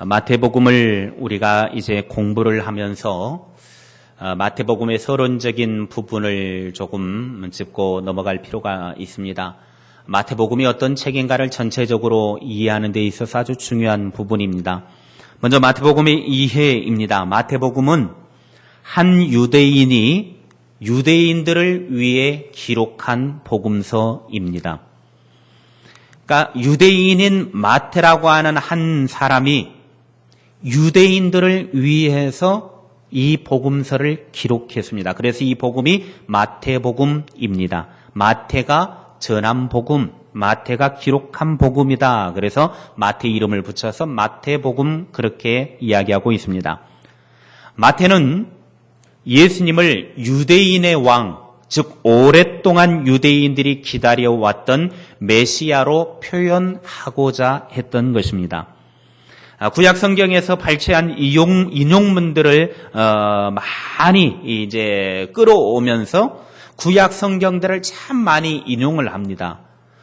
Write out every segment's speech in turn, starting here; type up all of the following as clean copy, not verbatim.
마태복음을 우리가 이제 공부를 하면서 마태복음의 서론적인 부분을 조금 짚고 넘어갈 필요가 있습니다. 마태복음이 어떤 책인가를 전체적으로 이해하는 데 있어서 아주 중요한 부분입니다. 먼저 마태복음의 이해입니다. 마태복음은 한 유대인이 유대인들을 위해 기록한 복음서입니다. 그러니까 유대인인 마태라고 하는 한 사람이 유대인들을 위해서 이 복음서를 기록했습니다. 그래서 이 복음이 마태복음입니다. 마태가 전한 복음, 마태가 기록한 복음이다. 그래서 마태 이름을 붙여서 마태복음 그렇게 이야기하고 있습니다. 마태는 예수님을 유대인의 왕, 즉 오랫동안 유대인들이 기다려왔던 메시아로 표현하고자 했던 것입니다. 구약 성경에서 발췌한 인용문들을 많이 이제 끌어오면서 구약 성경들을 참 많이 인용을 합니다.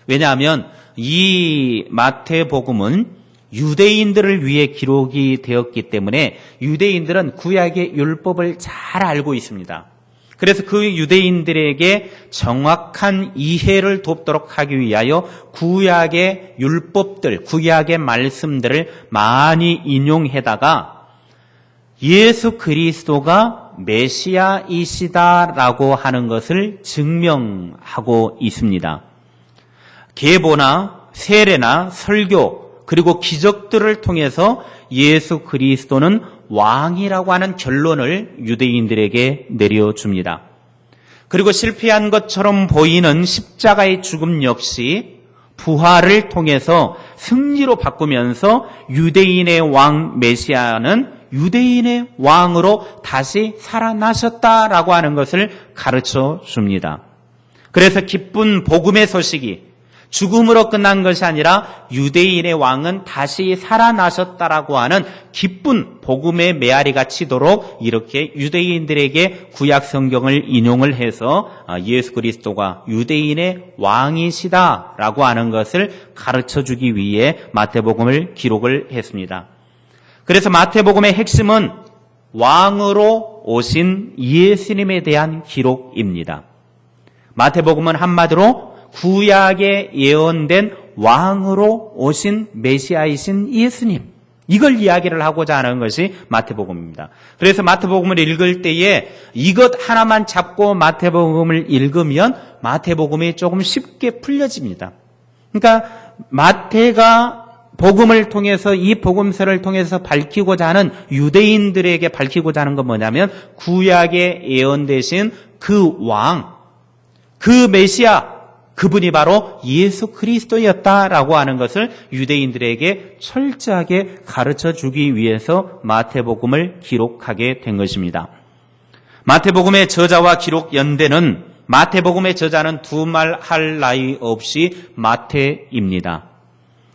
왜냐하면 이 마태복음은 유대인들을 위해 기록이 되었기 때문에 유대인들은 구약의 율법을 잘 알고 있습니다. 그래서 그 유대인들에게 정확한 이해를 돕도록 하기 위하여 구약의 율법들, 구약의 말씀들을 많이 인용해다가 예수 그리스도가 메시아이시다라고 하는 것을 증명하고 있습니다. 계보나 세례나 설교 그리고 기적들을 통해서 예수 그리스도는 왕이라고 하는 결론을 유대인들에게 내려줍니다. 그리고 실패한 것처럼 보이는 십자가의 죽음 역시 부활을 통해서 승리로 바꾸면서 유대인의 왕 메시아는 유대인의 왕으로 다시 살아나셨다라고 하는 것을 가르쳐 줍니다. 그래서 기쁜 복음의 소식이 죽음으로 끝난 것이 아니라 유대인의 왕은 다시 살아나셨다라고 하는 기쁜 복음의 메아리가 치도록 이렇게 유대인들에게 구약 성경을 인용을 해서 예수 그리스도가 유대인의 왕이시다라고 하는 것을 가르쳐주기 위해 마태복음을 기록을 했습니다. 그래서 마태복음의 핵심은 왕으로 오신 예수님에 대한 기록입니다. 마태복음은 한마디로 구약에 예언된 왕으로 오신 메시아이신 예수님, 이걸 이야기를 하고자 하는 것이 마태복음입니다. 그래서 마태복음을 읽을 때에 이것 하나만 잡고 마태복음을 읽으면 마태복음이 조금 쉽게 풀려집니다. 그러니까 마태가 복음을 통해서 이 복음서를 통해서 밝히고자 하는 유대인들에게 밝히고자 하는 건 뭐냐면 구약에 예언되신 그 왕, 그 메시아, 그분이 바로 예수 그리스도였다라고 하는 것을 유대인들에게 철저하게 가르쳐주기 위해서 마태복음을 기록하게 된 것입니다. 마태복음의 저자와 기록 연대는 마태복음의 저자는 두말할 나위 없이 마태입니다.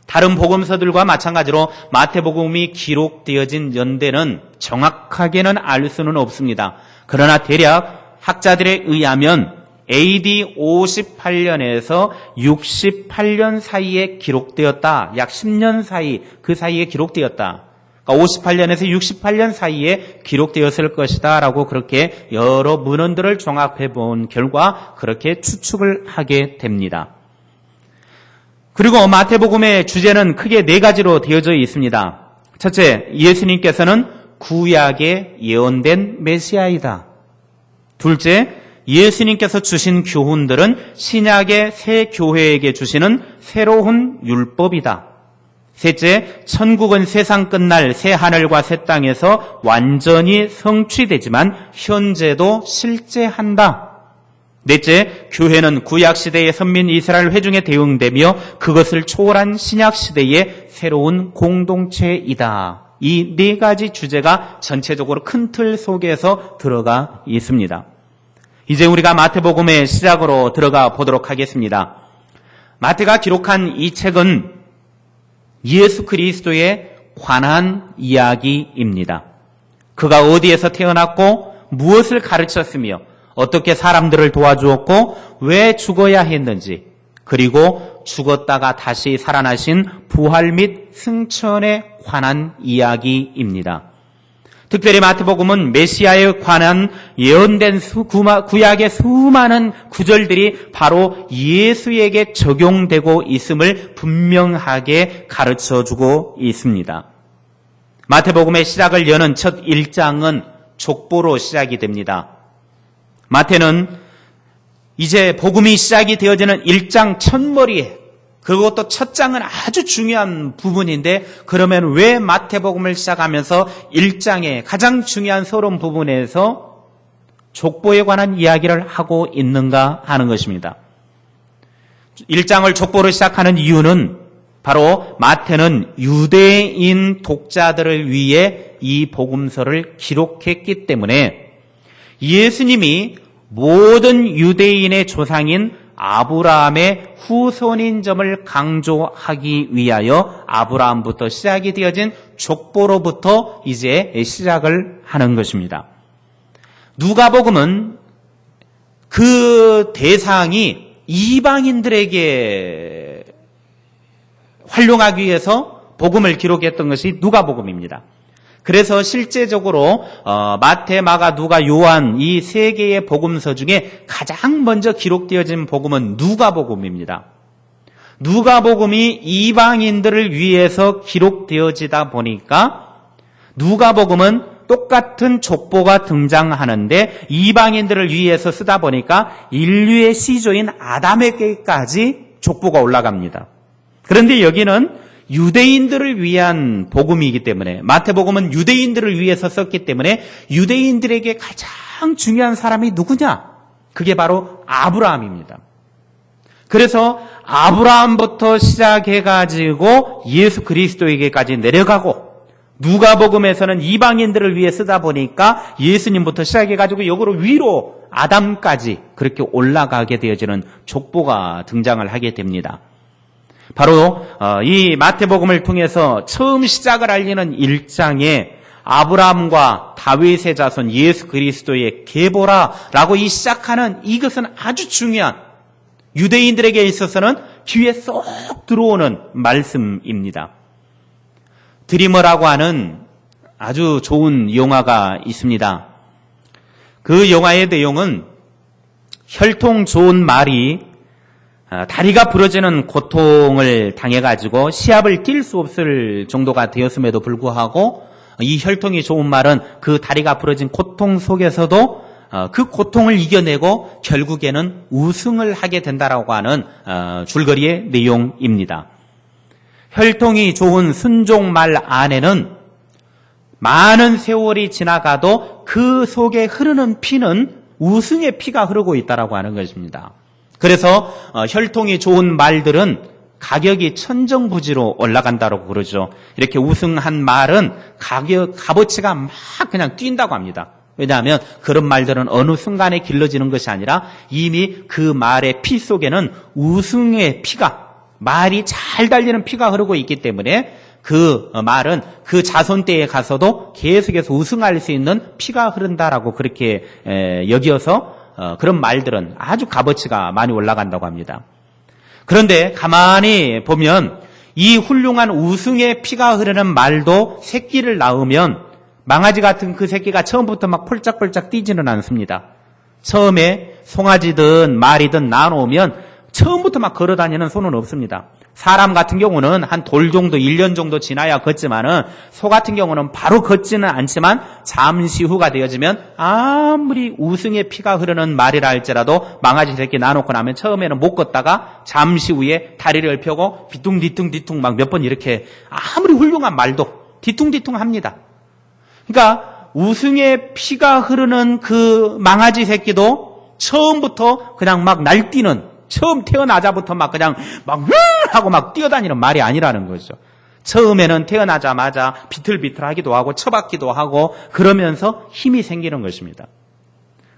다른 복음서들과 마찬가지로 마태복음이 기록되어진 연대는 정확하게는 알 수는 없습니다. 그러나 대략 학자들에 의하면 AD 58년에서 68년 사이에 기록되었다. 약 10년 사이, 그 사이에 기록되었다. 그러니까 58년에서 68년 사이에 기록되었을 것이다 라고 그렇게 여러 문헌들을 종합해 본 결과 그렇게 추측을 하게 됩니다. 그리고 마태복음의 주제는 크게 네 가지로 되어져 있습니다. 첫째, 예수님께서는 구약에 예언된 메시아이다. 둘째, 예수님께서 주신 교훈들은 신약의 새 교회에게 주시는 새로운 율법이다. 셋째, 천국은 세상 끝날 새 하늘과 새 땅에서 완전히 성취되지만 현재도 실제한다. 넷째, 교회는 구약시대의 선민 이스라엘 회중에 대응되며 그것을 초월한 신약시대의 새로운 공동체이다. 이 네 가지 주제가 전체적으로 큰 틀 속에서 들어가 있습니다. 이제 우리가 마태복음의 시작으로 들어가 보도록 하겠습니다. 마태가 기록한 이 책은 예수 그리스도에 관한 이야기입니다. 그가 어디에서 태어났고 무엇을 가르쳤으며 어떻게 사람들을 도와주었고 왜 죽어야 했는지 그리고 죽었다가 다시 살아나신 부활 및 승천에 관한 이야기입니다. 특별히 마태복음은 메시아에 관한 예언된 구약의 수많은 구절들이 바로 예수에게 적용되고 있음을 분명하게 가르쳐주고 있습니다. 마태복음의 시작을 여는 첫 1장은 족보로 시작이 됩니다. 마태는 이제 복음이 시작이 되어지는 1장 첫머리에, 그것도 첫 장은 아주 중요한 부분인데, 그러면 왜 마태복음을 시작하면서 1장의 가장 중요한 서론 부분에서 족보에 관한 이야기를 하고 있는가 하는 것입니다. 1장을 족보로 시작하는 이유는 바로 마태는 유대인 독자들을 위해 이 복음서를 기록했기 때문에 예수님이 모든 유대인의 조상인 아브라함의 후손인 점을 강조하기 위하여 아브라함부터 시작이 되어진 족보로부터 이제 시작을 하는 것입니다. 누가복음은 그 대상이 이방인들에게 활용하기 위해서 복음을 기록했던 것이 누가복음입니다. 그래서 실제적으로 마태, 마가, 누가, 요한 이 세 개의 복음서 중에 가장 먼저 기록되어진 복음은 누가복음입니다. 누가복음이 이방인들을 위해서 기록되어지다 보니까 누가복음은 똑같은 족보가 등장하는데 이방인들을 위해서 쓰다 보니까 인류의 시조인 아담에게까지 족보가 올라갑니다. 그런데 여기는 유대인들을 위한 복음이기 때문에, 마태복음은 유대인들을 위해서 썼기 때문에 유대인들에게 가장 중요한 사람이 누구냐? 그게 바로 아브라함입니다. 그래서 아브라함부터 시작해가지고 예수 그리스도에게까지 내려가고, 누가복음에서는 이방인들을 위해 쓰다 보니까 예수님부터 시작해가지고 역으로 위로 아담까지 그렇게 올라가게 되어지는 족보가 등장을 하게 됩니다. 바로 이 마태복음을 통해서 처음 시작을 알리는 1장에 아브라함과 다윗의 자손 예수 그리스도의 계보라라고 이 시작하는 이것은 아주 중요한, 유대인들에게 있어서는 귀에 쏙 들어오는 말씀입니다. 드리머라고 하는 아주 좋은 영화가 있습니다. 그 영화의 내용은 혈통 좋은 말이 다리가 부러지는 고통을 당해가지고 시합을 뛸 수 없을 정도가 되었음에도 불구하고 이 혈통이 좋은 말은 그 다리가 부러진 고통 속에서도 그 고통을 이겨내고 결국에는 우승을 하게 된다라고 하는 줄거리의 내용입니다. 혈통이 좋은 순종말 안에는 많은 세월이 지나가도 그 속에 흐르는 피는 우승의 피가 흐르고 있다라고 하는 것입니다. 그래서 혈통이 좋은 말들은 가격이 천정부지로 올라간다고 그러죠. 이렇게 우승한 말은 값어치가 막 그냥 뛴다고 합니다. 왜냐하면 그런 말들은 어느 순간에 길러지는 것이 아니라 이미 그 말의 피 속에는 우승의 피가, 말이 잘 달리는 피가 흐르고 있기 때문에 그 말은 그 자손 때에 가서도 계속해서 우승할 수 있는 피가 흐른다라고 그렇게 여기어서 그런 말들은 아주 값어치가 많이 올라간다고 합니다. 그런데 가만히 보면 이 훌륭한 우승의 피가 흐르는 말도 새끼를 낳으면 망아지 같은 그 새끼가 처음부터 막 폴짝폴짝 뛰지는 않습니다. 처음에 송아지든 말이든 낳아놓으면 처음부터 막 걸어다니는 소는 없습니다. 사람 같은 경우는 한 돌 정도, 1년 정도 지나야 걷지만은 소 같은 경우는 바로 걷지는 않지만 잠시 후가 되어지면 아무리 우승의 피가 흐르는 말이라 할지라도 망아지 새끼 낳아놓고 나면 처음에는 못 걷다가 잠시 후에 다리를 펴고 뒤뚱뒤뚱 막 몇 번 이렇게 아무리 훌륭한 말도 뒤뚱뒤뚱 합니다. 그러니까 우승의 피가 흐르는 그 망아지 새끼도 처음부터 그냥 막 날뛰는, 처음 태어나자부터 막 그냥 막 하고 막 뛰어다니는 말이 아니라는 거죠. 처음에는 태어나자마자 비틀비틀하기도 하고 처박기도 하고 그러면서 힘이 생기는 것입니다.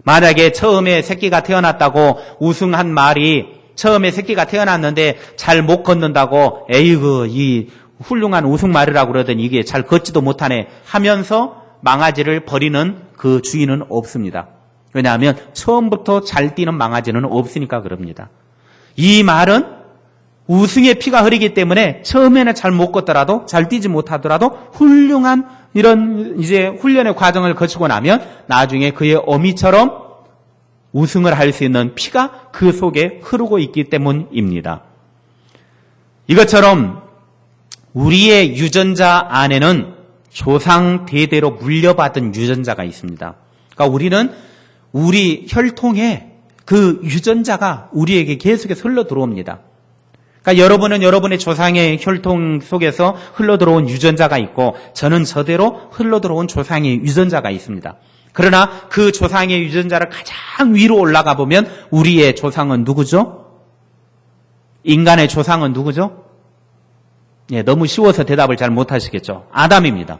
만약에 처음에 새끼가 태어났다고 우승한 말이 처음에 새끼가 태어났는데 잘 못 걷는다고 에이그 이 훌륭한 우승말이라고 그러더니 이게 잘 걷지도 못하네 하면서 망아지를 버리는 그 주인은 없습니다. 왜냐하면 처음부터 잘 뛰는 망아지는 없으니까 그럽니다. 이 말은 우승의 피가 흐르기 때문에 처음에는 잘 못 걷더라도, 잘 뛰지 못하더라도 훌륭한 이런 이제 훈련의 과정을 거치고 나면 나중에 그의 어미처럼 우승을 할 수 있는 피가 그 속에 흐르고 있기 때문입니다. 이것처럼 우리의 유전자 안에는 조상 대대로 물려받은 유전자가 있습니다. 그러니까 우리는 우리 혈통에 그 유전자가 우리에게 계속해서 흘러 들어옵니다. 그러니까 여러분은 여러분의 조상의 혈통 속에서 흘러 들어온 유전자가 있고 저는 저대로 흘러 들어온 조상의 유전자가 있습니다. 그러나 그 조상의 유전자를 가장 위로 올라가 보면 우리의 조상은 누구죠? 인간의 조상은 누구죠? 예, 너무 쉬워서 대답을 잘 못하시겠죠. 아담입니다.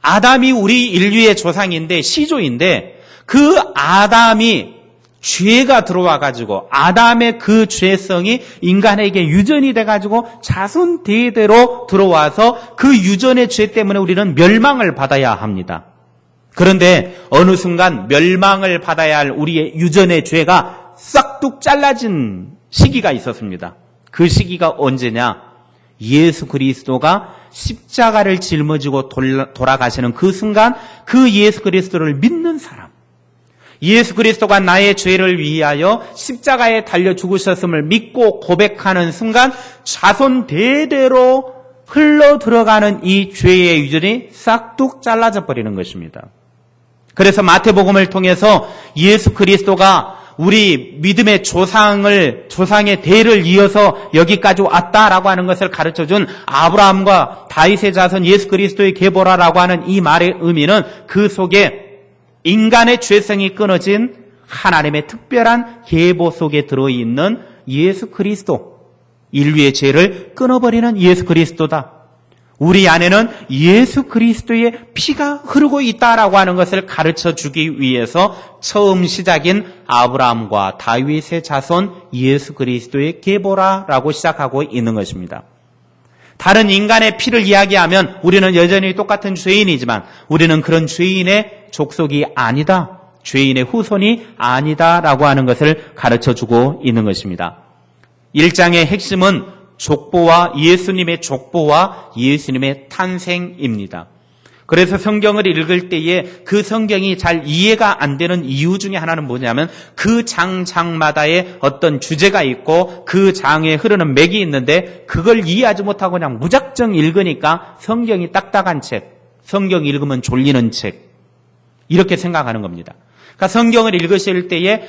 아담이 우리 인류의 조상인데 시조인데 그 아담이 죄가 들어와가지고 아담의 그 죄성이 인간에게 유전이 돼가지고 자손 대대로 들어와서 그 유전의 죄 때문에 우리는 멸망을 받아야 합니다. 그런데 어느 순간 멸망을 받아야 할 우리의 유전의 죄가 싹둑 잘라진 시기가 있었습니다. 그 시기가 언제냐? 예수 그리스도가 십자가를 짊어지고 돌아가시는 그 순간 그 예수 그리스도를 믿는 사람, 예수 그리스도가 나의 죄를 위하여 십자가에 달려 죽으셨음을 믿고 고백하는 순간 자손 대대로 흘러 들어가는 이 죄의 유전이 싹둑 잘라져 버리는 것입니다. 그래서 마태복음을 통해서 예수 그리스도가 우리 믿음의 조상의 대를 이어서 여기까지 왔다라고 하는 것을 가르쳐준 아브라함과 다윗의 자손 예수 그리스도의 계보라라고 하는 이 말의 의미는 그 속에 인간의 죄성이 끊어진 하나님의 특별한 계보 속에 들어있는 예수 그리스도, 인류의 죄를 끊어버리는 예수 그리스도다. 우리 안에는 예수 그리스도의 피가 흐르고 있다라고 하는 것을 가르쳐주기 위해서 처음 시작인 아브라함과 다윗의 자손 예수 그리스도의 계보라라고 시작하고 있는 것입니다. 다른 인간의 피를 이야기하면 우리는 여전히 똑같은 죄인이지만 우리는 그런 죄인의 족속이 아니다, 죄인의 후손이 아니다라고 하는 것을 가르쳐주고 있는 것입니다. 1장의 핵심은 족보와 예수님의 족보와 예수님의 탄생입니다. 그래서 성경을 읽을 때에 그 성경이 잘 이해가 안 되는 이유 중에 하나는 뭐냐면 그 장마다의 어떤 주제가 있고 그 장에 흐르는 맥이 있는데 그걸 이해하지 못하고 그냥 무작정 읽으니까 성경이 딱딱한 책, 성경 읽으면 졸리는 책, 이렇게 생각하는 겁니다. 그러니까 성경을 읽으실 때에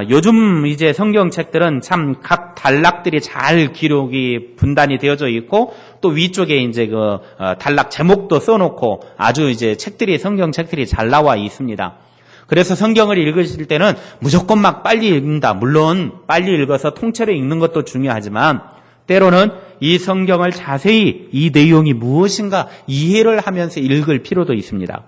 요즘 이제 성경책들은 참 각 단락들이 잘 기록이 분단이 되어져 있고 또 위쪽에 이제 그 단락 제목도 써놓고 아주 이제 성경책들이 잘 나와 있습니다. 그래서 성경을 읽으실 때는 무조건 막 빨리 읽는다. 물론 빨리 읽어서 통째로 읽는 것도 중요하지만 때로는 이 성경을 자세히 이 내용이 무엇인가 이해를 하면서 읽을 필요도 있습니다.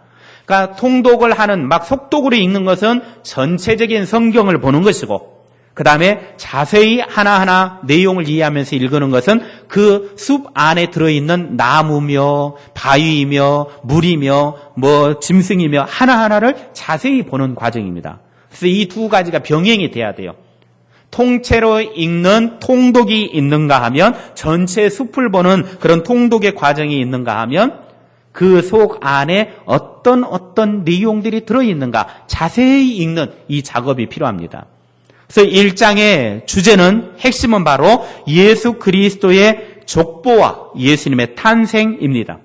그러니까 통독을 하는 막 속독으로 읽는 것은 전체적인 성경을 보는 것이고 그 다음에 자세히 하나하나 내용을 이해하면서 읽는 것은 그 숲 안에 들어있는 나무며 바위며 물이며 짐승이며 하나하나를 자세히 보는 과정입니다. 그래서 이 두 가지가 병행이 돼야 돼요. 통째로 읽는 통독이 있는가 하면 전체 숲을 보는 그런 통독의 과정이 있는가 하면 그 속 안에 어떤 내용들이 들어있는가 자세히 읽는 이 작업이 필요합니다. 그래서 1장의 주제는 핵심은 바로 예수 그리스도의 족보와 예수님의 탄생입니다.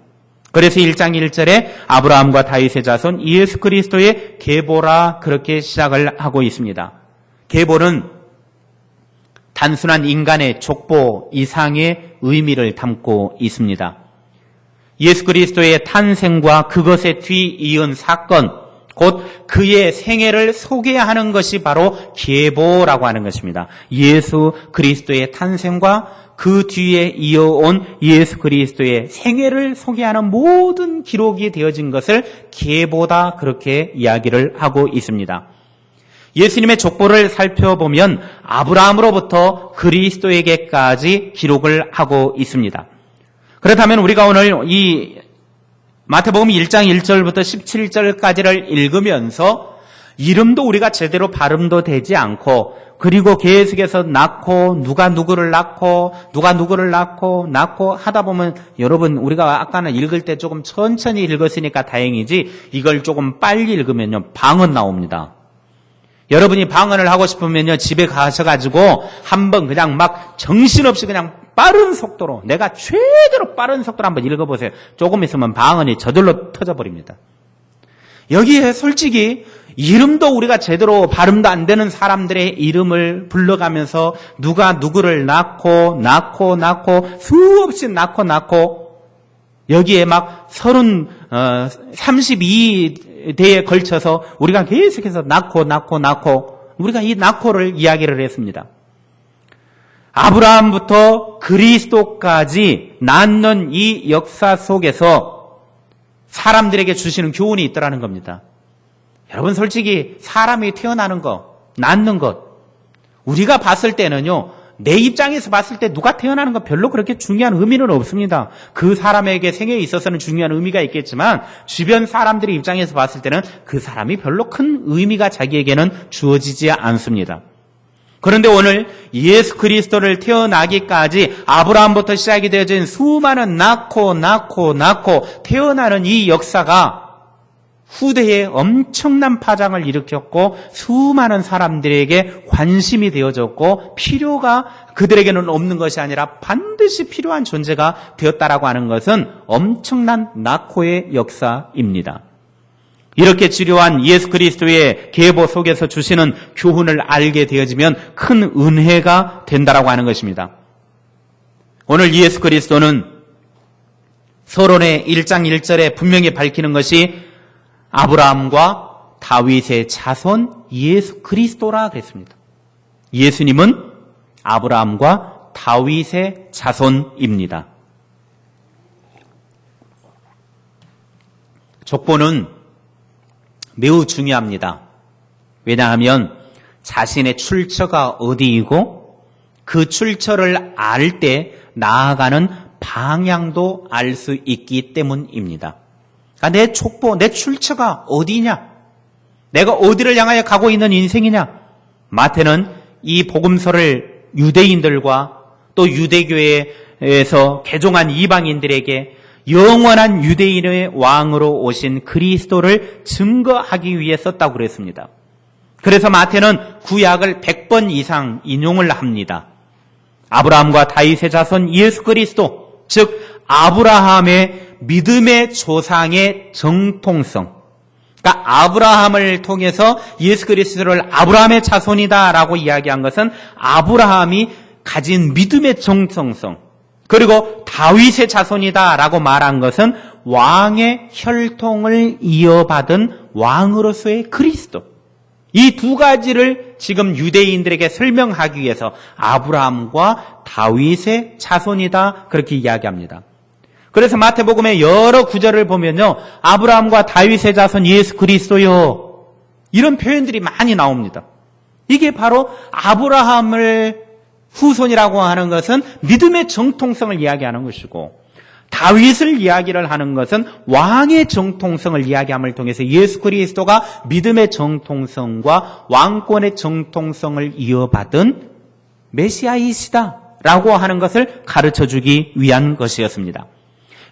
그래서 1장 1절에 아브라함과 다윗의 자손 예수 그리스도의 계보라 그렇게 시작을 하고 있습니다. 계보는 단순한 인간의 족보 이상의 의미를 담고 있습니다. 예수 그리스도의 탄생과 그것에 뒤이은 사건, 곧 그의 생애를 소개하는 것이 바로 계보라고 하는 것입니다. 예수 그리스도의 탄생과 그 뒤에 이어온 예수 그리스도의 생애를 소개하는 모든 기록이 되어진 것을 계보다 그렇게 이야기를 하고 있습니다. 예수님의 족보를 살펴보면 아브라함으로부터 그리스도에게까지 기록을 하고 있습니다. 그렇다면 우리가 오늘 이 마태복음 1장 1절부터 17절까지를 읽으면서 이름도 우리가 제대로 발음도 되지 않고 그리고 계속해서 낳고 누가 누구를 낳고 하다 보면 여러분 우리가 아까는 읽을 때 조금 천천히 읽었으니까 다행이지 이걸 조금 빨리 읽으면요 방언 나옵니다. 여러분이 방언을 하고 싶으면요 집에 가셔가지고 한번 그냥 막 정신없이 그냥 빠른 속도로 내가 최대로 빠른 속도로 한번 읽어보세요. 조금 있으면 방언이 저절로 터져버립니다. 여기에 솔직히 이름도 우리가 제대로 발음도 안 되는 사람들의 이름을 불러가면서 누가 누구를 낳고 수없이 낳고 여기에 막 32대에 걸쳐서 우리가 계속해서 낳고 우리가 이 낳고를 이야기를 했습니다. 아브라함부터 그리스도까지 낳는 이 역사 속에서 사람들에게 주시는 교훈이 있더라는 겁니다. 여러분 솔직히 사람이 태어나는 것, 낳는 것 우리가 봤을 때는요 내 입장에서 봤을 때 누가 태어나는 건 별로 그렇게 중요한 의미는 없습니다. 그 사람에게 생애에 있어서는 중요한 의미가 있겠지만 주변 사람들의 입장에서 봤을 때는 그 사람이 별로 큰 의미가 자기에게는 주어지지 않습니다. 그런데 오늘 예수 그리스도를 태어나기까지 아브라함부터 시작이 되어진 수많은 낳고 태어나는 이 역사가 후대에 엄청난 파장을 일으켰고 수많은 사람들에게 관심이 되어졌고 필요가 그들에게는 없는 것이 아니라 반드시 필요한 존재가 되었다라고 하는 것은 엄청난 낙호의 역사입니다. 이렇게 지료한 예수 그리스도의 계보 속에서 주시는 교훈을 알게 되어지면 큰 은혜가 된다라고 하는 것입니다. 오늘 예수 그리스도는 서론의 1장 1절에 분명히 밝히는 것이 아브라함과 다윗의 자손 예수 그리스도라 그랬습니다. 예수님은 아브라함과 다윗의 자손입니다. 족보는 매우 중요합니다. 왜냐하면 자신의 출처가 어디이고 그 출처를 알 때 나아가는 방향도 알 수 있기 때문입니다. 그러니까 내 족보, 내 출처가 어디냐? 내가 어디를 향하여 가고 있는 인생이냐? 마태는 이 복음서를 유대인들과 또 유대교회에서 개종한 이방인들에게 영원한 유대인의 왕으로 오신 그리스도를 증거하기 위해 썼다고 그랬습니다. 그래서 마태는 구약을 100번 이상 인용을 합니다. 아브라함과 다윗의 자손 예수 그리스도, 즉 아브라함의 믿음의 조상의 정통성. 그러니까 아브라함을 통해서 예수 그리스도를 아브라함의 자손이다라고 이야기한 것은 아브라함이 가진 믿음의 정통성. 그리고 다윗의 자손이다라고 말한 것은 왕의 혈통을 이어받은 왕으로서의 그리스도. 이 두 가지를 지금 유대인들에게 설명하기 위해서 아브라함과 다윗의 자손이다 그렇게 이야기합니다. 그래서 마태복음의 여러 구절을 보면요, 아브라함과 다윗의 자손 예수 그리스도요, 이런 표현들이 많이 나옵니다. 이게 바로 아브라함을 후손이라고 하는 것은 믿음의 정통성을 이야기하는 것이고, 다윗을 이야기를 하는 것은 왕의 정통성을 이야기함을 통해서 예수 그리스도가 믿음의 정통성과 왕권의 정통성을 이어받은 메시아이시다라고 하는 것을 가르쳐주기 위한 것이었습니다.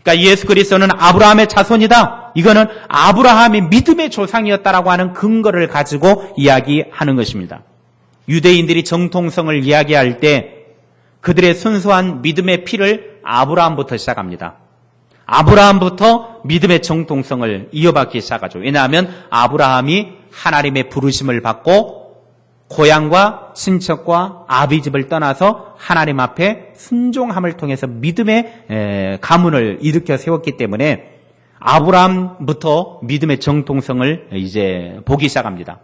그러니까 예수 그리스도는 아브라함의 자손이다. 이거는 아브라함이 믿음의 조상이었다라고 하는 근거를 가지고 이야기하는 것입니다. 유대인들이 정통성을 이야기할 때 그들의 순수한 믿음의 피를 아브라함부터 시작합니다. 아브라함부터 믿음의 정통성을 이어받기 시작하죠. 왜냐하면 아브라함이 하나님의 부르심을 받고 고향과 친척과 아비집을 떠나서 하나님 앞에 순종함을 통해서 믿음의 가문을 일으켜 세웠기 때문에 아브라함부터 믿음의 정통성을 이제 보기 시작합니다.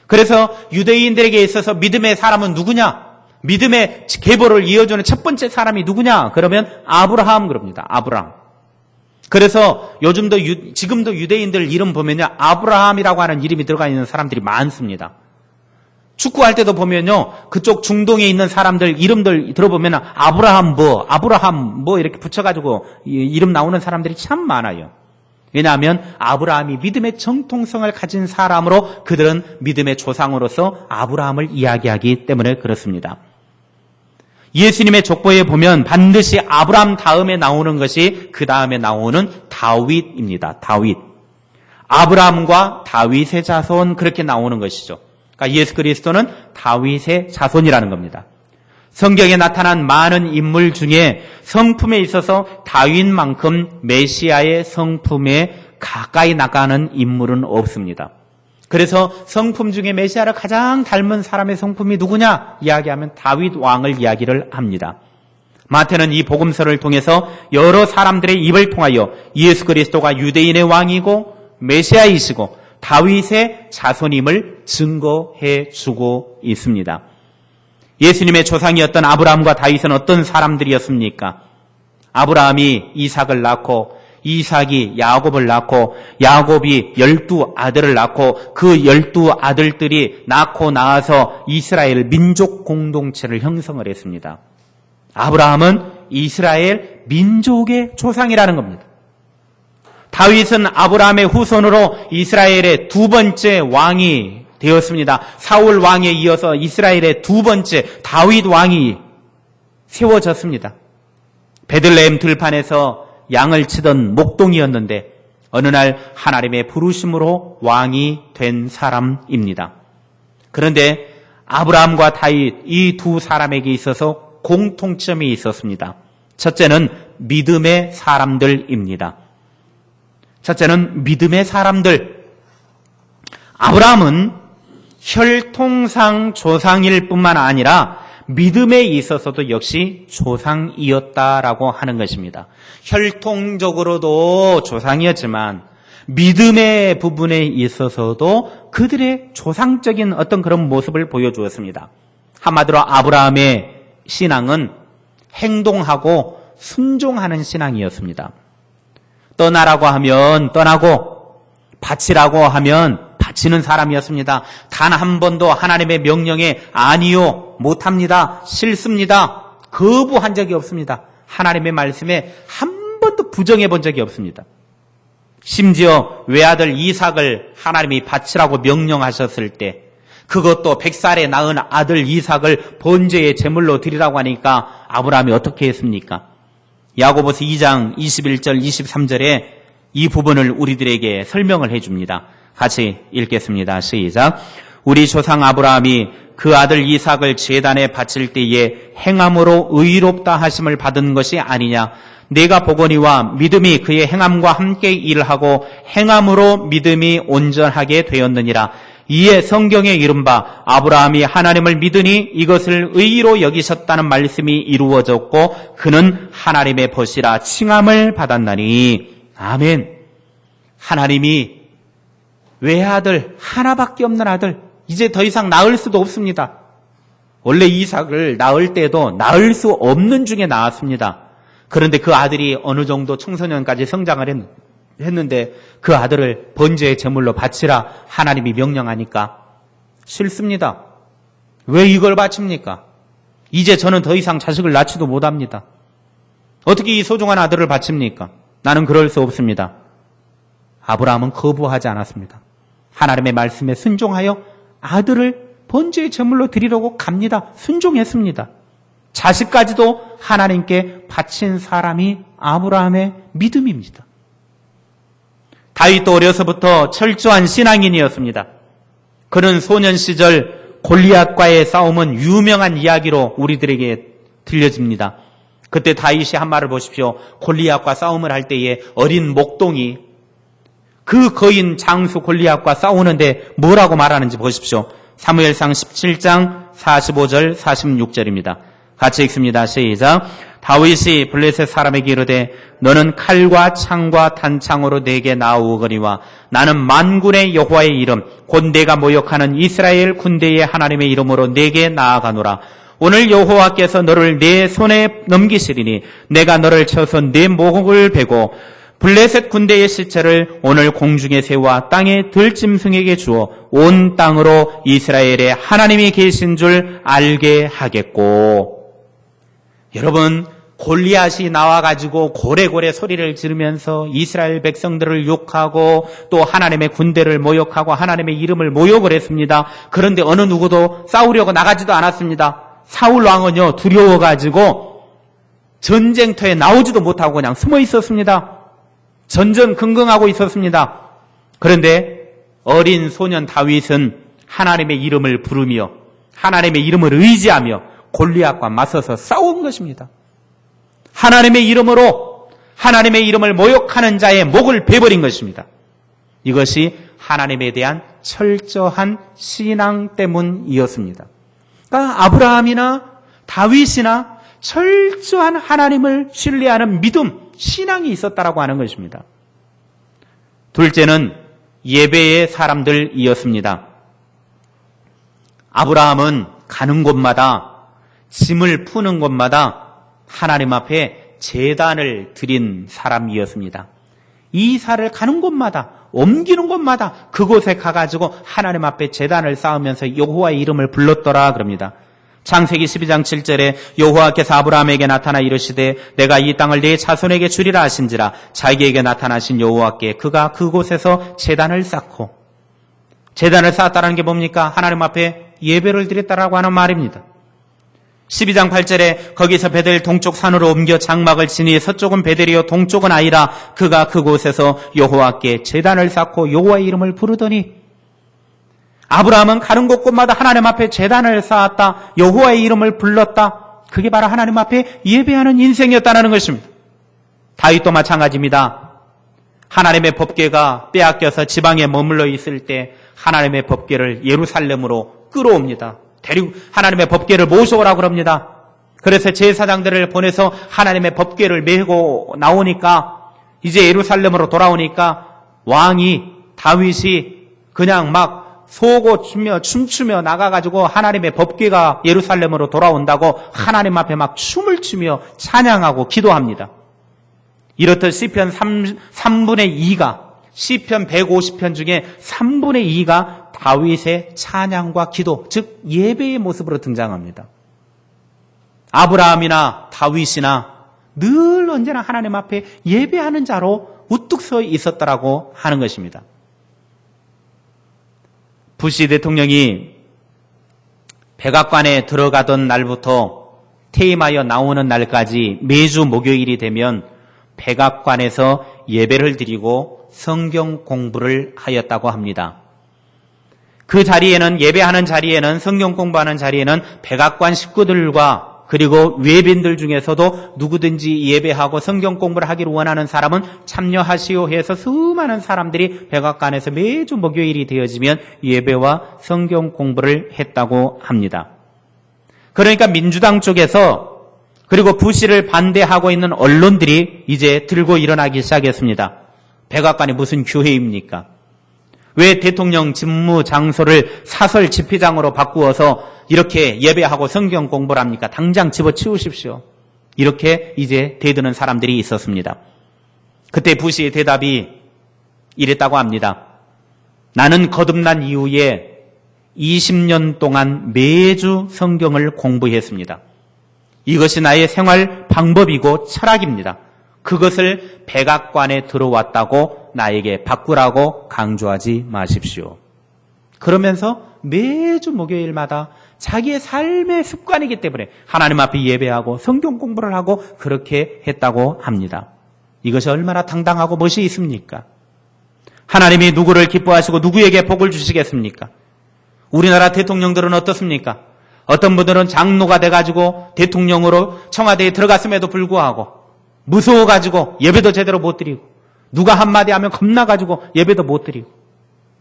그래서 유대인들에게 있어서 믿음의 사람은 누구냐? 믿음의 계보를 이어주는 첫 번째 사람이 누구냐? 그러면 아브라함 그럽니다. 아브라함. 그래서 지금도 유대인들 이름 보면요, 아브라함이라고 하는 이름이 들어가 있는 사람들이 많습니다. 축구할 때도 보면요, 그쪽 중동에 있는 사람들 이름들 들어보면 아브라함 뭐 이렇게 붙여가지고 이름 나오는 사람들이 참 많아요. 왜냐하면 아브라함이 믿음의 정통성을 가진 사람으로 그들은 믿음의 조상으로서 아브라함을 이야기하기 때문에 그렇습니다. 예수님의 족보에 보면 반드시 아브라함 다음에 나오는 것이 그 다음에 나오는 다윗입니다. 다윗. 아브라함과 다윗의 자손 그렇게 나오는 것이죠. 그러니까 예수 그리스도는 다윗의 자손이라는 겁니다. 성경에 나타난 많은 인물 중에 성품에 있어서 다윗만큼 메시아의 성품에 가까이 나가는 인물은 없습니다. 그래서 성품 중에 메시아를 가장 닮은 사람의 성품이 누구냐 이야기하면 다윗 왕을 이야기를 합니다. 마태는 이 복음서를 통해서 여러 사람들의 입을 통하여 예수 그리스도가 유대인의 왕이고 메시아이시고 다윗의 자손임을 증거해 주고 있습니다. 예수님의 조상이었던 아브라함과 다윗은 어떤 사람들이었습니까? 아브라함이 이삭을 낳고 이삭이 야곱을 낳고 야곱이 12아들을 낳고 그 12아들들이 낳고 나와서 이스라엘 민족 공동체를 형성을 했습니다. 아브라함은 이스라엘 민족의 조상이라는 겁니다. 다윗은 아브라함의 후손으로 이스라엘의 두 번째 왕이 되었습니다. 사울 왕에 이어서 이스라엘의 두 번째 다윗 왕이 세워졌습니다. 베들레헴 들판에서 양을 치던 목동이었는데 어느 날 하나님의 부르심으로 왕이 된 사람입니다. 그런데 아브라함과 다윗 이 두 사람에게 있어서 공통점이 있었습니다. 첫째는 믿음의 사람들입니다. 첫째는 믿음의 사람들. 아브라함은 혈통상 조상일 뿐만 아니라 믿음에 있어서도 역시 조상이었다라고 하는 것입니다. 혈통적으로도 조상이었지만 믿음의 부분에 있어서도 그들의 조상적인 어떤 그런 모습을 보여주었습니다. 한마디로 아브라함의 신앙은 행동하고 순종하는 신앙이었습니다. 떠나라고 하면 떠나고 바치라고 하면 바치는 사람이었습니다. 단 한 번도 하나님의 명령에 아니요, 못합니다, 싫습니다, 거부한 적이 없습니다. 하나님의 말씀에 한 번도 부정해 본 적이 없습니다. 심지어 외아들 이삭을 하나님이 바치라고 명령하셨을 때 그것도 100살에 낳은 아들 이삭을 번제의 제물로 드리라고 하니까 아브라함이 어떻게 했습니까? 야고보서 2장 21절 23절에 이 부분을 우리들에게 설명을 해줍니다. 같이 읽겠습니다. 시작. 우리 조상 아브라함이 그 아들 이삭을 제단에 바칠 때에 행함으로 의롭다 하심을 받은 것이 아니냐. 내가 보거니와 믿음이 그의 행함과 함께 일하고 행함으로 믿음이 온전하게 되었느니라. 이에 성경에 이른바 아브라함이 하나님을 믿으니 이것을 의로 여기셨다는 말씀이 이루어졌고 그는 하나님의 벗이라 칭함을 받았나니. 아멘. 하나님이 외아들 하나밖에 없는 아들 이제 더 이상 낳을 수도 없습니다. 원래 이삭을 낳을 때도 낳을 수 없는 중에 낳았습니다. 그런데 그 아들이 어느 정도 청소년까지 성장을 했는데 그 아들을 번제의 제물로 바치라 하나님이 명령하니까 싫습니다. 왜 이걸 바칩니까? 이제 저는 더 이상 자식을 낳지도 못합니다. 어떻게 이 소중한 아들을 바칩니까? 나는 그럴 수 없습니다. 아브라함은 거부하지 않았습니다. 하나님의 말씀에 순종하여 아들을 번제의 제물로 드리려고 갑니다. 순종했습니다. 자식까지도 하나님께 바친 사람이 아브라함의 믿음입니다. 다윗도 어려서부터 철저한 신앙인이었습니다. 그는 소년 시절 골리앗과의 싸움은 유명한 이야기로 우리들에게 들려집니다. 그때 다윗이 한 말을 보십시오. 골리앗과 싸움을 할 때에 어린 목동이 그 거인 장수 골리앗과 싸우는데 뭐라고 말하는지 보십시오. 사무엘상 17장 45절 46절입니다. 같이 읽습니다. 시작. 다윗이 블레셋 사람에게 이르되 너는 칼과 창과 단창으로 내게 나오거니와 나는 만군의 여호와의 이름 곧 내가 모욕하는 이스라엘 군대의 하나님의 이름으로 내게 나아가노라. 오늘 여호와께서 너를 내 손에 넘기시리니 내가 너를 쳐서 내 목을 베고 블레셋 군대의 시체를 오늘 공중에 세워 땅의 들짐승에게 주어 온 땅으로 이스라엘의 하나님이 계신 줄 알게 하겠고. 여러분, 골리앗이 나와가지고 고래고래 소리를 지르면서 이스라엘 백성들을 욕하고 또 하나님의 군대를 모욕하고 하나님의 이름을 모욕을 했습니다. 그런데 어느 누구도 싸우려고 나가지도 않았습니다. 사울 왕은요, 두려워가지고 전쟁터에 나오지도 못하고 그냥 숨어 있었습니다. 전전긍긍하고 있었습니다. 그런데 어린 소년 다윗은 하나님의 이름을 부르며 하나님의 이름을 의지하며 골리앗과 맞서서 싸운 것입니다. 하나님의 이름으로 하나님의 이름을 모욕하는 자의 목을 베버린 것입니다. 이것이 하나님에 대한 철저한 신앙 때문이었습니다. 그러니까 아브라함이나 다윗이나 철저한 하나님을 신뢰하는 믿음, 신앙이 있었다라고 하는 것입니다. 둘째는 예배의 사람들이었습니다. 아브라함은 가는 곳마다 짐을 푸는 곳마다 하나님 앞에 제단을 드린 사람이었습니다. 이사를 가는 곳마다 옮기는 곳마다 그곳에 가가지고 하나님 앞에 제단을 쌓으면서 여호와의 이름을 불렀더라 그럽니다. 창세기 12장 7절에 여호와께서 아브라함에게 나타나 이르시되 내가 이 땅을 네 자손에게 주리라 하신지라 자기에게 나타나신 여호와께 그가 그곳에서 제단을 쌓고 제단을 쌓았다는 게 뭡니까? 하나님 앞에 예배를 드렸다라고 하는 말입니다. 12장 8절에 거기서 베델 동쪽 산으로 옮겨 장막을 치니 서쪽은 베델이요 동쪽은 아이라 그가 그곳에서 여호와께 제단을 쌓고 여호와의 이름을 부르더니 아브라함은 가는 곳곳마다 하나님 앞에 제단을 쌓았다. 여호와의 이름을 불렀다. 그게 바로 하나님 앞에 예배하는 인생이었다는 것입니다. 다윗도 마찬가지입니다. 하나님의 법궤가 빼앗겨서 지방에 머물러 있을 때 하나님의 법궤를 예루살렘으로 끌어옵니다. 데리고 하나님의 법궤를 모셔오라고 그럽니다. 그래서 제사장들을 보내서 하나님의 법궤를 메고 나오니까 이제 예루살렘으로 돌아오니까 왕이 다윗이 그냥 막 소고 춤추며 나가가지고 하나님의 법궤가 예루살렘으로 돌아온다고 하나님 앞에 막 춤을 추며 찬양하고 기도합니다. 이렇듯 시편 3분의 2가 시편 150편 중에 3분의 2가 다윗의 찬양과 기도, 즉 예배의 모습으로 등장합니다. 아브라함이나 다윗이나 늘 언제나 하나님 앞에 예배하는 자로 우뚝 서 있었다라고 하는 것입니다. 부시 대통령이 백악관에 들어가던 날부터 퇴임하여 나오는 날까지 매주 목요일이 되면 백악관에서 예배를 드리고 성경 공부를 하였다고 합니다. 그 자리에는 예배하는 자리에는 성경 공부하는 자리에는 백악관 식구들과 그리고 외빈들 중에서도 누구든지 예배하고 성경 공부를 하기를 원하는 사람은 참여하시오 해서 수많은 사람들이 백악관에서 매주 목요일이 되어지면 예배와 성경 공부를 했다고 합니다. 그러니까 민주당 쪽에서 그리고 부시를 반대하고 있는 언론들이 이제 들고 일어나기 시작했습니다. 백악관이 무슨 교회입니까? 왜 대통령 집무 장소를 사설 집회장으로 바꾸어서 이렇게 예배하고 성경 공부를 합니까? 당장 집어치우십시오. 이렇게 이제 대드는 사람들이 있었습니다. 그때 부시의 대답이 이랬다고 합니다. 나는 거듭난 이후에 20년 동안 매주 성경을 공부했습니다. 이것이 나의 생활 방법이고 철학입니다. 그것을 백악관에 들어왔다고 나에게 바꾸라고 강조하지 마십시오. 그러면서 매주 목요일마다 자기의 삶의 습관이기 때문에 하나님 앞에 예배하고 성경 공부를 하고 그렇게 했다고 합니다. 이것이 얼마나 당당하고 멋이 있습니까? 하나님이 누구를 기뻐하시고 누구에게 복을 주시겠습니까? 우리나라 대통령들은 어떻습니까? 어떤 분들은 장로가 돼가지고 대통령으로 청와대에 들어갔음에도 불구하고 무서워가지고 예배도 제대로 못 드리고 누가 한마디 하면 겁나가지고 예배도 못 드리고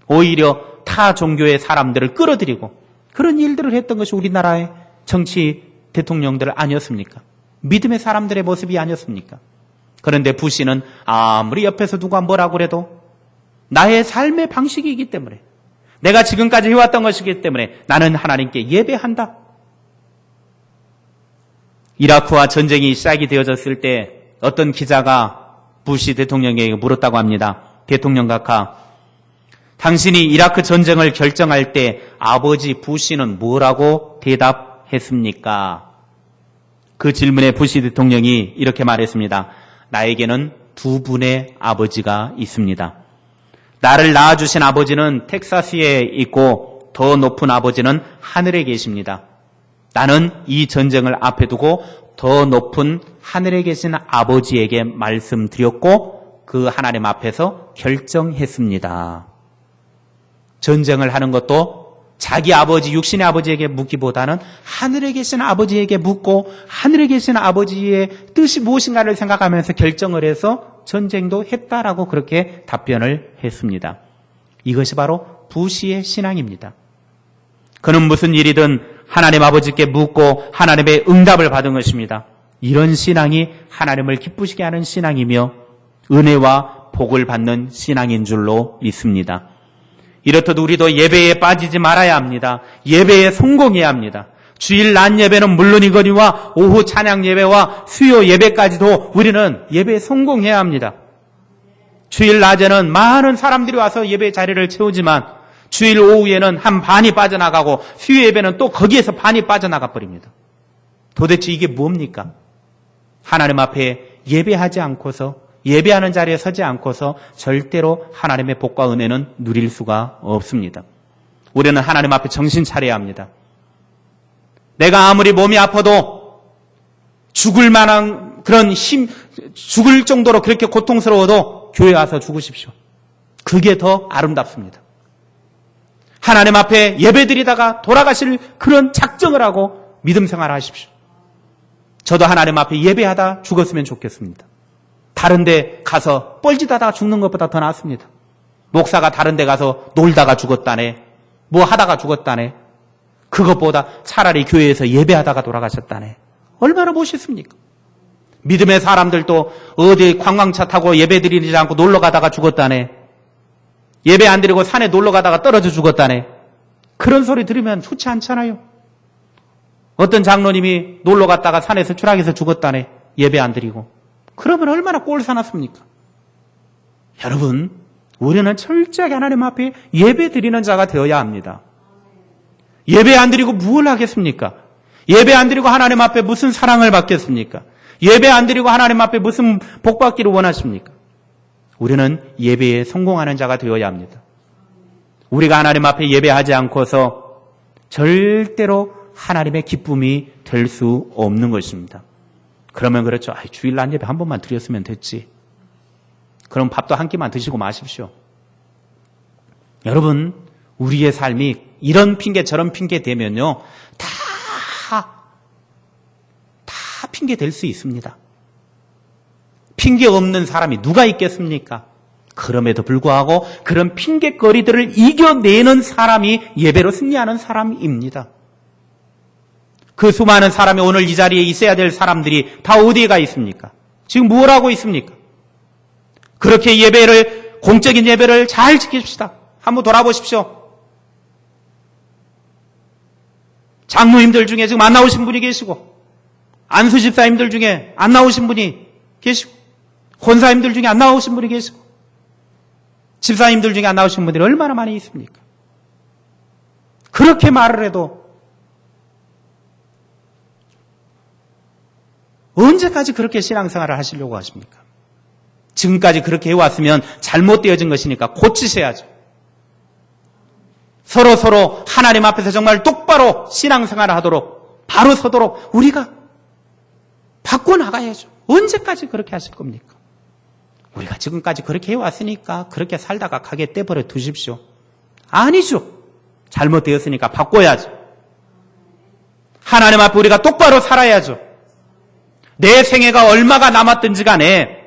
오히려 타 종교의 사람들을 끌어들이고 그런 일들을 했던 것이 우리나라의 정치 대통령들 아니었습니까? 믿음의 사람들의 모습이 아니었습니까? 그런데 부시는 아무리 옆에서 누가 뭐라고 그래도 나의 삶의 방식이기 때문에 내가 지금까지 해왔던 것이기 때문에 나는 하나님께 예배한다. 이라크와 전쟁이 시작이 되어졌을 때 어떤 기자가 부시 대통령에게 물었다고 합니다. 대통령 각하, 당신이 이라크 전쟁을 결정할 때 아버지 부시는 뭐라고 대답했습니까? 그 질문에 부시 대통령이 이렇게 말했습니다. 나에게는 두 분의 아버지가 있습니다. 나를 낳아주신 아버지는 텍사스에 있고 더 높은 아버지는 하늘에 계십니다. 나는 이 전쟁을 앞에 두고 더 높은 하늘에 계신 아버지에게 말씀드렸고 그 하나님 앞에서 결정했습니다. 전쟁을 하는 것도 자기 아버지, 육신의 아버지에게 묻기보다는 하늘에 계신 아버지에게 묻고 하늘에 계신 아버지의 뜻이 무엇인가를 생각하면서 결정을 해서 전쟁도 했다라고 그렇게 답변을 했습니다. 이것이 바로 부시의 신앙입니다. 그는 무슨 일이든 하나님 아버지께 묻고 하나님의 응답을 받은 것입니다. 이런 신앙이 하나님을 기쁘시게 하는 신앙이며 은혜와 복을 받는 신앙인 줄로 믿습니다. 이렇듯 우리도 예배에 빠지지 말아야 합니다. 예배에 성공해야 합니다. 주일 낮 예배는 물론이거니와 오후 찬양 예배와 수요 예배까지도 우리는 예배에 성공해야 합니다. 주일 낮에는 많은 사람들이 와서 예배 자리를 채우지만 주일 오후에는 한 반이 빠져나가고 수요 예배는 또 거기에서 반이 빠져나가 버립니다. 도대체 이게 뭡니까? 하나님 앞에 예배하지 않고서 예배하는 자리에 서지 않고서 절대로 하나님의 복과 은혜는 누릴 수가 없습니다. 우리는 하나님 앞에 정신 차려야 합니다. 내가 아무리 몸이 아파도 죽을 만한 그런 죽을 정도로 그렇게 고통스러워도 교회 와서 죽으십시오. 그게 더 아름답습니다. 하나님 앞에 예배드리다가 돌아가실 그런 작정을 하고 믿음 생활을 하십시오. 저도 하나님 앞에 예배하다 죽었으면 좋겠습니다. 다른 데 가서 뻘짓하다가 죽는 것보다 더 낫습니다. 목사가 다른 데 가서 놀다가 죽었다네. 뭐 하다가 죽었다네. 그것보다 차라리 교회에서 예배하다가 돌아가셨다네. 얼마나 멋있습니까? 믿음의 사람들도 어디 관광차 타고 예배드리지 않고 놀러 가다가 죽었다네. 예배 안 드리고 산에 놀러 가다가 떨어져 죽었다네. 그런 소리 들으면 좋지 않잖아요. 어떤 장로님이 놀러 갔다가 산에서 추락해서 죽었다네. 예배 안 드리고. 그러면 얼마나 꼴사납습니까? 여러분, 우리는 철저하게 하나님 앞에 예배 드리는 자가 되어야 합니다. 예배 안 드리고 무엇을 하겠습니까? 예배 안 드리고 하나님 앞에 무슨 사랑을 받겠습니까? 예배 안 드리고 하나님 앞에 무슨 복 받기를 원하십니까? 우리는 예배에 성공하는 자가 되어야 합니다. 우리가 하나님 앞에 예배하지 않고서 절대로 하나님의 기쁨이 될 수 없는 것입니다. 그러면 그렇죠. 주일 낮 예배 한 번만 드렸으면 됐지. 그럼 밥도 한 끼만 드시고 마십시오. 여러분, 우리의 삶이 이런 핑계 저런 핑계 되면요. 다 핑계 될 수 있습니다. 핑계 없는 사람이 누가 있겠습니까? 그럼에도 불구하고 그런 핑계거리들을 이겨내는 사람이 예배로 승리하는 사람입니다. 그 수많은 사람이 오늘 이 자리에 있어야 될 사람들이 다 어디에 가 있습니까? 지금 뭘 하고 있습니까? 그렇게 예배를, 공적인 예배를 잘 지킵시다. 한번 돌아보십시오. 장로님들 중에 지금 안 나오신 분이 계시고, 안수 집사님들 중에 안 나오신 분이 계시고, 권사님들 중에 안 나오신 분이 계시고, 집사님들 중에 안 나오신 분들이 얼마나 많이 있습니까? 그렇게 말을 해도 언제까지 그렇게 신앙생활을 하시려고 하십니까? 지금까지 그렇게 해왔으면 잘못되어진 것이니까 고치셔야죠. 서로 하나님 앞에서 정말 똑바로 신앙생활을 하도록 바로 서도록 우리가 바꿔나가야죠. 언제까지 그렇게 하실 겁니까? 우리가 지금까지 그렇게 해왔으니까 그렇게 살다가 가게 떼버려 두십시오. 아니죠. 잘못되었으니까 바꿔야죠. 하나님 앞에 우리가 똑바로 살아야죠. 내 생애가 얼마가 남았든지 간에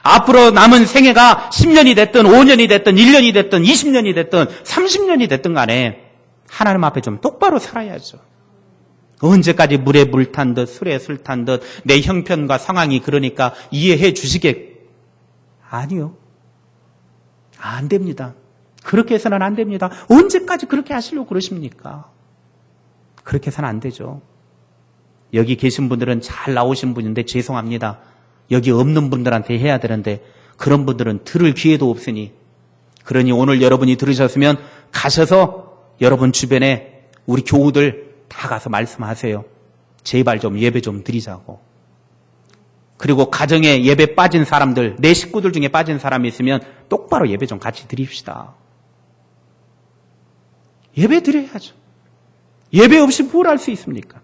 앞으로 남은 생애가 10년이 됐든 5년이 됐든 1년이 됐든 20년이 됐든 30년이 됐든 간에 하나님 앞에 좀 똑바로 살아야죠. 언제까지 물에 물 탄 듯 술에 술 탄 듯 내 형편과 상황이 그러니까 이해해 주시게. 아니요. 안 됩니다. 그렇게 해서는 안 됩니다. 언제까지 그렇게 하시려고 그러십니까? 그렇게 해서는 안 되죠. 여기 계신 분들은 잘 나오신 분인데 죄송합니다. 여기 없는 분들한테 해야 되는데 그런 분들은 들을 기회도 없으니 그러니 오늘 여러분이 들으셨으면 가셔서 여러분 주변에 우리 교우들 다 가서 말씀하세요. 제발 좀 예배 좀 드리자고. 그리고 가정에 예배 빠진 사람들, 내 식구들 중에 빠진 사람이 있으면 똑바로 예배 좀 같이 드립시다. 예배 드려야죠. 예배 없이 뭘 할 수 있습니까?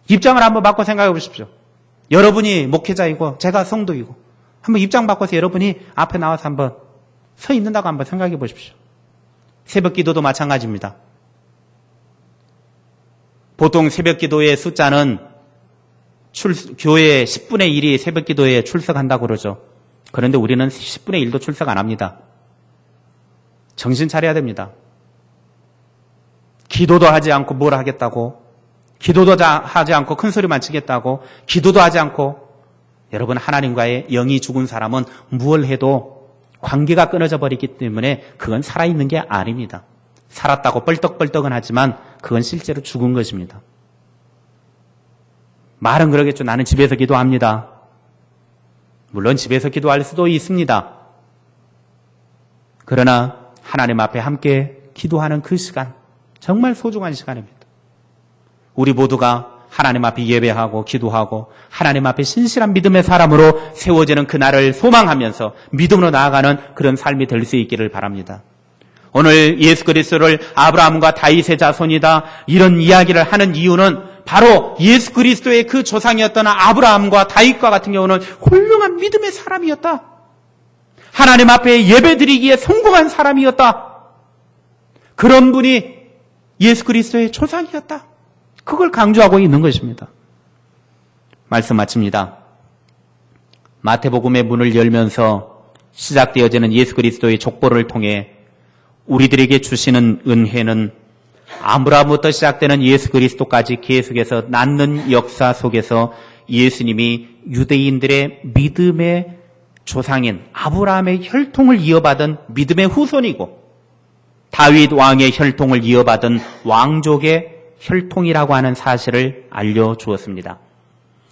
입장을 한번 바꿔 생각해 보십시오. 여러분이 목회자이고 제가 성도이고 한번 입장 바꿔서 여러분이 앞에 나와서 한번 서 있는다고 한번 생각해 보십시오. 새벽 기도도 마찬가지입니다. 보통 새벽 기도의 숫자는 교회 10분의 1이 새벽 기도에 출석한다고 그러죠. 그런데 우리는 10분의 1도 출석 안 합니다. 정신 차려야 됩니다. 기도도 하지 않고 뭘 하겠다고, 기도도 하지 않고 큰 소리만 치겠다고, 기도도 하지 않고. 여러분, 하나님과의 영이 죽은 사람은 무엇을 해도 관계가 끊어져 버리기 때문에 그건 살아있는 게 아닙니다. 살았다고 뻘떡뻘떡은 하지만 그건 실제로 죽은 것입니다. 말은 그러겠죠. 나는 집에서 기도합니다. 물론 집에서 기도할 수도 있습니다. 그러나 하나님 앞에 함께 기도하는 그 시간, 정말 소중한 시간입니다. 우리 모두가 하나님 앞에 예배하고 기도하고 하나님 앞에 신실한 믿음의 사람으로 세워지는 그날을 소망하면서 믿음으로 나아가는 그런 삶이 될 수 있기를 바랍니다. 오늘 예수 그리스도를 아브라함과 다윗의 자손이다 이런 이야기를 하는 이유는 바로 예수 그리스도의 그 조상이었던 아브라함과 다윗과 같은 경우는 훌륭한 믿음의 사람이었다. 하나님 앞에 예배드리기에 성공한 사람이었다. 그런 분이 예수 그리스도의 조상이었다. 그걸 강조하고 있는 것입니다. 말씀 마칩니다. 마태복음의 문을 열면서 시작되어지는 예수 그리스도의 족보를 통해 우리들에게 주시는 은혜는 아브라함부터 시작되는 예수 그리스도까지 계속해서 낳는 역사 속에서 예수님이 유대인들의 믿음의 조상인 아브라함의 혈통을 이어받은 믿음의 후손이고 다윗 왕의 혈통을 이어받은 왕족의 혈통이라고 하는 사실을 알려주었습니다.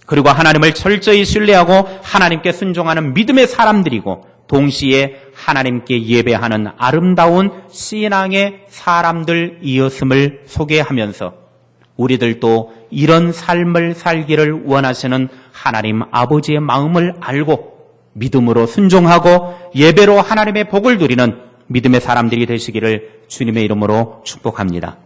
그리고 하나님을 철저히 신뢰하고 하나님께 순종하는 믿음의 사람들이고 동시에 하나님께 예배하는 아름다운 신앙의 사람들이었음을 소개하면서 우리들도 이런 삶을 살기를 원하시는 하나님 아버지의 마음을 알고 믿음으로 순종하고 예배로 하나님의 복을 누리는 믿음의 사람들이 되시기를 주님의 이름으로 축복합니다.